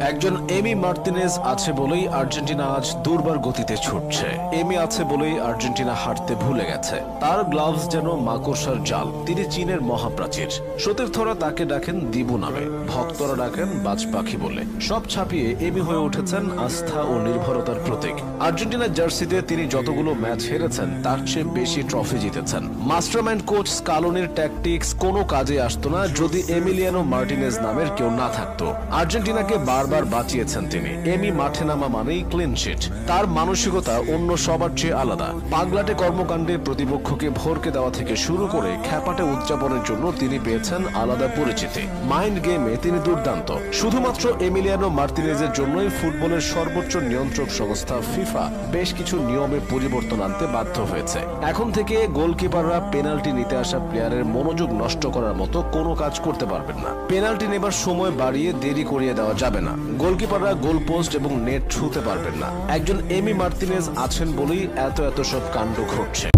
একজন এমি মার্তিনেজ আছে বলেই আর্জেন্টিনা আজ দুর্বার গতিতে ছুটছে। এমি আছে বলেই আর্জেন্টিনা হাঁটতে ভুলে গেছে। তার গ্লাভস যেন মাকড়সার জাল। তিনি চীনের মহাপ্রাচীর। সতীর্থরা তাকে ডাকেন দিবু নামে, ভক্তরা ডাকেন বাজ পাখি বলে। সব ছাপিয়ে এমি হয়ে উঠেছেন আস্থা ও নির্ভরতার প্রতীক। আর্জেন্টিনার জার্সিতে তিনি যতগুলো ম্যাচ হেরেছেন তার চেয়ে বেশি ট্রফি জিতেছেন। মাস্টারমাইন্ড কোচ স্কালোনির ট্যাকটিক্স কোনো কাজে আসতো না যদি এমিলিয়ানো মার্টিনেজ নামের কেউ না থাকতো। আর্জেন্টিনাকে বারবার বাঁচিয়েছেন তিনি। এমি মাঠে নামা মানেই ক্লিন শিট। তার মানসিকতা অন্য সবার চেয়ে আলাদা। পাগলাটে কর্মকাণ্ডে প্রতিপক্ষকে ভরকে দেওয়া থেকে শুরু করে খ্যাপাটে উদযাপনের জন্য তিনি পেয়েছেন আলাদা পরিচিতি। মাইন্ড গেমে তিনি দুর্দান্ত। শুধুমাত্র এমিলিয়ানো মার্তিনেজের জন্যই ফুটবলের সর্বোচ্চ নিয়ন্ত্রক সংস্থা ফিফা বেশ কিছু নিয়মে পরিবর্তন আনতে বাধ্য হয়েছে। এখন থেকে গোলকিপাররা পেনাল্টি নিতে আসা প্লেয়ারের মনোযোগ নষ্ট করার মতো কোনো কাজ করতে পারবেন না। পেনাল্টি নেবার সময় বাড়িয়ে দেরি করিয়ে দেওয়া যাবে না। গোলকিপাররা গোল পোস্ট এবং নেট ছুঁতে পারবেন না। একজন এমি মার্তিনেজ আছেন বলেই এত সব কাণ্ড ঘটছে।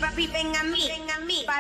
Papi, ven a mí, pa,